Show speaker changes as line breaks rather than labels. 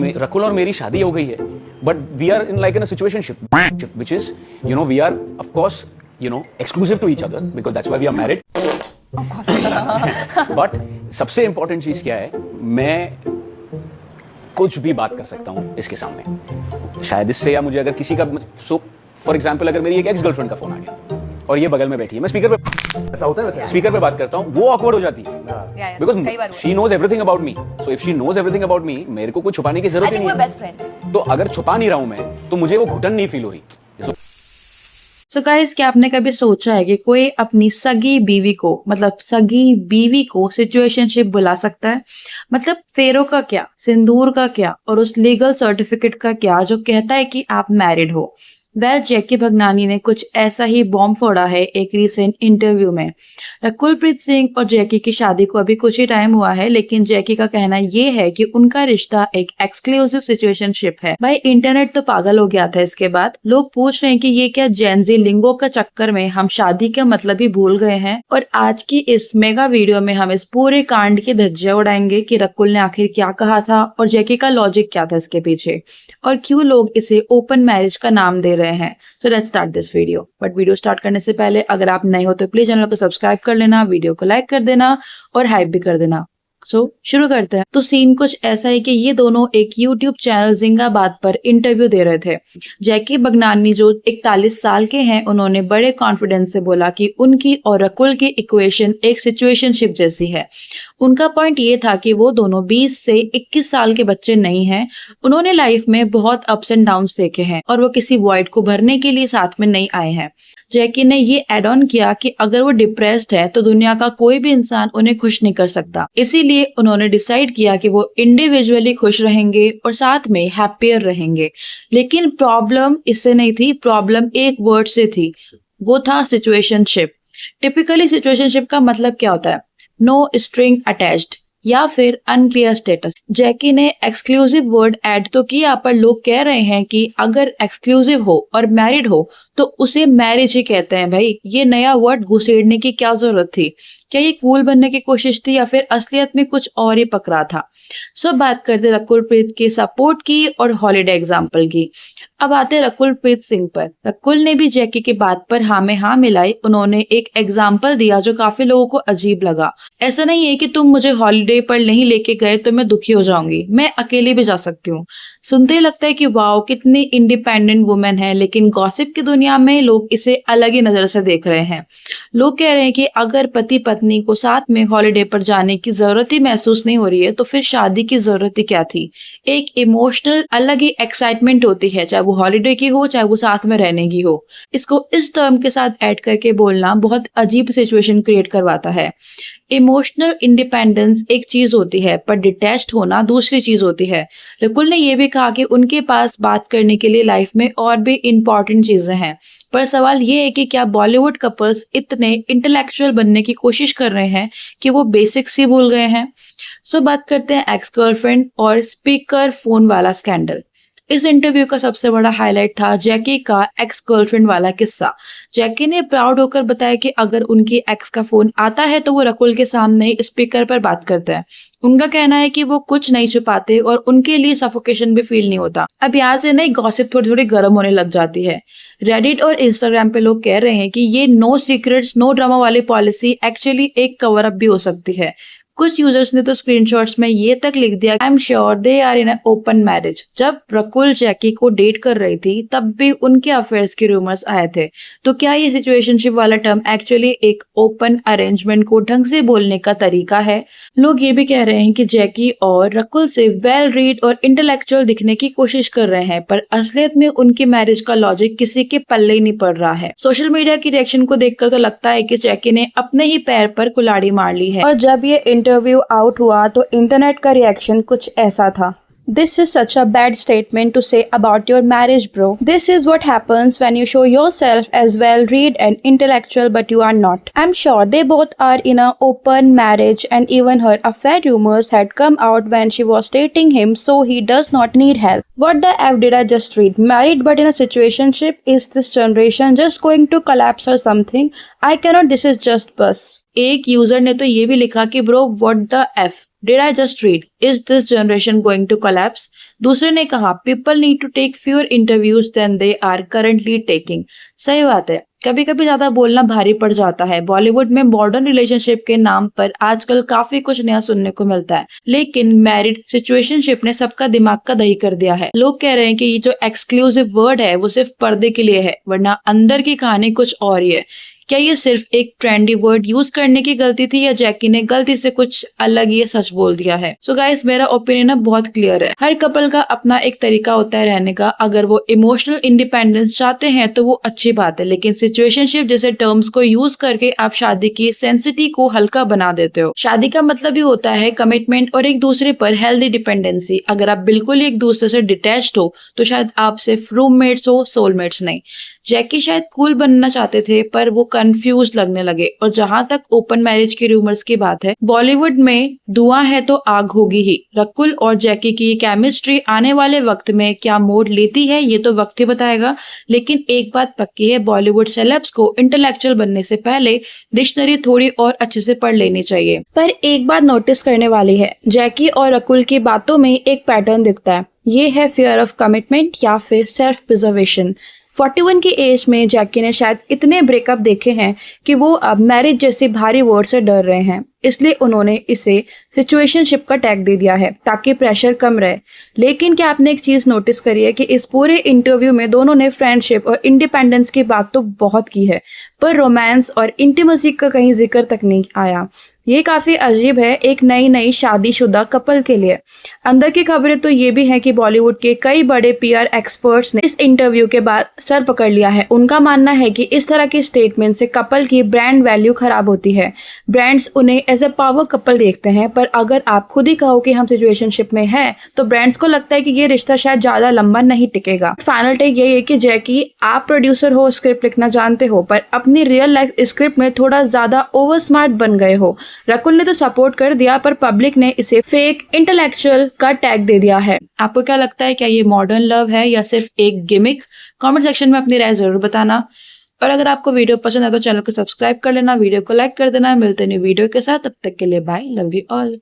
रकुल और मेरी शादी हो गई है, but we are in like in a situationship which is we are of course exclusive to each other because that's why we are married. But सबसे important चीज क्या है, मैं कुछ भी बात कर सकता हूं इसके सामने। शायद इससे या मुझे अगर किसी का फॉर एग्जाम्पल अगर मेरी एक एक्स गर्लफ्रेंड का फोन आ गया और ये बगल में बैठी है, मैं स्पीकर पे
ऐसा होता है वैसे?
स्पीकर पे बात करता हूं, वो ऑकवर्ड हो जाती है because she knows everything about me. So if she knows everything about me, मेरे को कुछ छुपाने की जरूरत ही नहीं है। तो अगर छुपा नहीं रहा हूं मैं, तो मुझे वो घुटन नहीं फील हो रही।
सो गाइस, क्या आपने कभी सोचा है कि कोई अपनी सगी बीवी को सिचुएशनशिप बुला सकता है? मतलब फेरों का क्या, सिंदूर का क्या और उस लीगल सर्टिफिकेट का क्या जो कहता है कि आप मैरिड हो? जैकी भगनानी ने कुछ ऐसा ही बॉम्ब फोड़ा है एक रीसेंट इंटरव्यू में। रकुलप्रीत सिंह और जैकी की शादी को अभी कुछ ही टाइम हुआ है, लेकिन जैकी का कहना ये है कि उनका रिश्ता एक एक्सक्लूसिव सिचुएशनशिप है। भाई इंटरनेट तो पागल हो गया था इसके बाद। लोग पूछ रहे हैं कि ये क्या जेनजी लिंगो का चक्कर में हम शादी का मतलब ही भूल गए हैं। और आज की इस मेगा वीडियो में हम इस पूरे कांड की धज्जियां उड़ाएंगे कि रकुल ने आखिर क्या कहा था और जैकी का लॉजिक क्या था इसके पीछे, और क्यों लोग इसे ओपन मैरिज का नाम दे रहे हैं। So let's start this video. But video start करने से पहले अगर आप नए हो तो प्लीज चैनल को सब्सक्राइब कर लेना, वीडियो को लाइक कर देना और हाइप भी कर देना। शुरू करते हैं। तो सीन कुछ ऐसा है कि ये दोनों एक YouTube चैनल जिंगाबाद पर इंटरव्यू दे रहे थे। जैकी भगनानी जो 41 साल के हैं, उन्होंने बड़े कॉन्फिडेंस से बोला कि उनकी और रकुल की इक्वेशन एक सिचुएशनशिप जैसी है। उनका पॉइंट ये था कि वो दोनों 20 से 21 साल के बच्चे नहीं हैं। उन्होंने लाइफ में बहुत अप्स एंड डाउन्स देखे हैं और वो किसी वॉइड को भरने के लिए साथ में नहीं आए हैं। जैकी ने ये एड ऑन किया कि अगर वो डिप्रेस्ड है तो दुनिया का कोई भी इंसान उन्हें खुश नहीं कर सकता। इसीलिए उन्होंने डिसाइड किया कि वो इंडिविजुअली खुश रहेंगे और साथ में हैप्पियर रहेंगे। लेकिन प्रॉब्लम इससे नहीं थी, प्रॉब्लम एक वर्ड से थी, वो था सिचुएशनशिप। टिपिकली सिचुएशनशिप का मतलब क्या होता है? नो स्ट्रिंग अटैच्ड या फिर अनक्लियर स्टेटस। जैकी ने एक्सक्लूसिव वर्ड ऐड तो किया, पर लोग कह रहे हैं कि अगर एक्सक्लूसिव हो और मैरिड हो तो उसे मैरिज ही कहते हैं। भाई ये नया वर्ड घुसेड़ने की क्या जरूरत थी? क्या ये कूल बनने की कोशिश थी या फिर असलियत में कुछ और ही पकड़ा था? बात करते रकुलप्रीत के सपोर्ट की और हॉलीडे एग्जाम्पल की। अब आते रकुलप्रीत सिंह पर। रकुल ने भी जैकी की बात पर हाँ में हाँ मिलाई। उन्होंने एक एग्जाम्पल दिया जो काफी लोगों को अजीब लगा। ऐसा नहीं है कि तुम मुझे हॉलीडे पर नहीं लेके गए तो मैं दुखी हो जाऊंगी, मैं अकेली भी जा सकती हूँ। सुनते ही लगता है कि वाओ कितनी इंडिपेंडेंट वुमेन है, लेकिन गॉसिप की दुनिया में लोग इसे अलग ही नजर से देख रहे हैं। लोग कह रहे हैं कि अगर पति पत्नी को साथ में हॉलीडे पर जाने की जरूरत ही महसूस नहीं हो रही है तो फिर शादी की जरूरत ही क्या थी? एक इमोशनल अलग ही एक्साइटमेंट होती है, चाहे वो हॉलीडे की हो चाहे वो साथ में रहने की हो। इसको इस टर्म के साथ ऐड करके बोलना बहुत अजीब सिचुएशन क्रिएट करवाता है। इमोशनल इंडिपेंडेंस एक चीज होती है पर डिटैच्ड होना दूसरी चीज होती है। रकुल ने यह भी कहा कि उनके पास बात करने के लिए लाइफ में और भी इम्पोर्टेंट चीजें हैं, पर सवाल ये है कि क्या बॉलीवुड कपल्स इतने इंटेलेक्चुअल बनने की कोशिश कर रहे हैं कि वो बेसिक्स ही भूल गए हैं? बात करते हैं एक्स गर्लफ्रेंड और स्पीकर फोन वाला स्कैंडल। इस इंटरव्यू का सबसे बड़ा हाईलाइट था जैकी का एक्स गर्लफ्रेंड वाला किस्सा। जैकी ने प्राउड होकर बताया कि अगर उनकी एक्स का फोन आता है तो वो रकुल के सामने स्पीकर पर बात करते हैं। उनका कहना है कि वो कुछ नहीं छुपाते और उनके लिए सफोकेशन भी फील नहीं होता। अब यहाँ से नई गॉसिप थोड़ी थोड़ी गर्म होने लग जाती है। रेडिट और इंस्टाग्राम पे लोग कह रहे हैं कि ये नो सीक्रेट्स नो ड्रामा वाली पॉलिसी एक्चुअली एक कवर अप भी हो सकती है। कुछ यूजर्स ने तो स्क्रीनशॉट्स में ये तक लिख दिया, I am sure they are in open marriage. जब रकुल जैकी को डेट कर रही थी तब भी उनके अफेयर्स के रूमर्स आए थे। तो क्या ये सिचुएशनशिप वाला टर्म एक्चुअली एक ओपन अरेंजमेंट को ढंग से बोलने का तरीका है? लोग ये भी कह रहे हैं कि जैकी और रकुल से वेल रीड और इंटेलेक्चुअल दिखने की कोशिश कर रहे हैं, पर असलियत में उनकी मैरिज का लॉजिक किसी के पल्ले ही नहीं पड़ रहा है। सोशल मीडिया की रिएक्शन को देखकर तो लगता है कि जैकी ने अपने ही पैर पर कुल्हाड़ी मार ली है। और जब ये इंटरव्यू आउट हुआ तो इंटरनेट का रिएक्शन कुछ ऐसा था। This is such a bad statement to say about your marriage, bro. This is what happens when you show yourself as well-read and intellectual but you are not. I'm sure they both are in an open marriage and even her affair rumors had come out when she was dating him, so he does not need help. What the F did I just read? Married but in a situationship? Is this generation just going to collapse or something? I cannot, this is just buzz. एक user ने तो ये भी लिखा कि bro what the F, Did I just read? Is this generation going to collapse? दूसरे ने कहा people need to take fewer interviews than they are currently taking. सही बात है, कभी कभी ज्यादा बोलना भारी पड़ जाता है। बॉलीवुड में मॉडर्न रिलेशनशिप के नाम पर आजकल काफी कुछ नया सुनने को मिलता है, लेकिन मैरिड सिचुएशनशिप ने सबका दिमाग का दही कर दिया है। लोग कह रहे हैं कि ये जो एक्सक्लूसिव वर्ड है वो सिर्फ पर्दे के लिए है, वरना अंदर की कहानी कुछ और ही है। क्या ये सिर्फ एक ट्रेंडी वर्ड यूज करने की गलती थी या जैकी ने गलती से कुछ अलग ही सच बोल दिया है? सो गाइस, मेरा ओपिनियन बहुत क्लियर है। हर कपल का अपना एक तरीका होता है रहने का। अगर वो इमोशनल इंडिपेंडेंस चाहते हैं तो वो अच्छी बात है, लेकिन सिचुएशनशिप जैसे टर्म्स को यूज करके आप शादी की सेंसिटी को हल्का बना देते हो। शादी का मतलब ही होता है कमिटमेंट और एक दूसरे पर हेल्दी डिपेंडेंसी। अगर आप बिल्कुल एक दूसरे से डिटैच्ड हो तो शायद आप सिर्फ रूममेट्स हो, सोलमेट्स नहीं। जैकी शायद कूल बनना चाहते थे पर वो कंफ्यूज लगने लगे। और जहां तक ओपन मैरिज की रूमर्स की बात है, बॉलीवुड में धुआं है तो आग होगी ही। रकुल और जैकी की केमिस्ट्री आने वाले वक्त में क्या मोड़ लेती है ये तो वक्त ही बताएगा, लेकिन एक बात पक्की है, बॉलीवुड सेलेब्स को इंटेलेक्चुअल बनने से पहले डिक्शनरी थोड़ी और अच्छे से पढ़ लेनी चाहिए। पर एक बात नोटिस करने वाली है, जैकी और रकुल की बातों में एक पैटर्न दिखता है। ये है फियर ऑफ कमिटमेंट या फिर सेल्फ प्रिजर्वेशन। 41 की एज में जैकी ने शायद इतने ब्रेकअप देखे हैं कि वो अब मैरिज जैसे भारी वर्ड से डर रहे हैं, इसलिए उन्होंने इसे सिचुएशनशिप का टैग दे दिया है ताकि प्रेशर कम रहे। लेकिन क्या आपने एक चीज नोटिस करी है कि इस पूरे इंटरव्यू में दोनों ने फ्रेंडशिप और इंडिपेंडेंस की बात तो बहुत की है, पर रोमांस और इंटीमेसी का कहीं जिक्र तक नहीं आया। ये काफी अजीब है एक नई शादीशुदा कपल के लिए। अंदर की खबरें तो ये भी हैं कि बॉलीवुड के कई बड़े पीआर एक्सपर्ट्स ने इस इंटरव्यू के बाद सर पकड़ लिया है। उनका मानना है कि इस तरह की स्टेटमेंट से कपल की ब्रांड वैल्यू खराब होती है। ब्रांड्स उन्हें एज ए पावर कपल देखते हैं, पर अगर आप खुद ही कहो कि हम सिचुएशनशिप में हैं तो ब्रांड्स को लगता है कि ये रिश्ता शायद ज्यादा लंबा नहीं टिकेगा। फाइनल टेक यही है कि जैकी, आप प्रोड्यूसर हो, स्क्रिप्ट लिखना जानते हो, पर अपनी रियल लाइफ स्क्रिप्ट में थोड़ा ज्यादा ओवर स्मार्ट बन गए हो। रकुल ने तो सपोर्ट कर दिया पर पब्लिक ने इसे फेक इंटेलेक्चुअल का टैग दे दिया है। आपको क्या लगता है, क्या ये मॉडर्न लव है या सिर्फ एक गिमिक? कमेंट सेक्शन में अपनी राय जरूर बताना। और अगर आपको वीडियो पसंद है तो चैनल को सब्सक्राइब कर लेना, वीडियो को लाइक कर देना। मिलते हैं वीडियो के साथ, तब तक के लिए बाय, लव यू ऑल।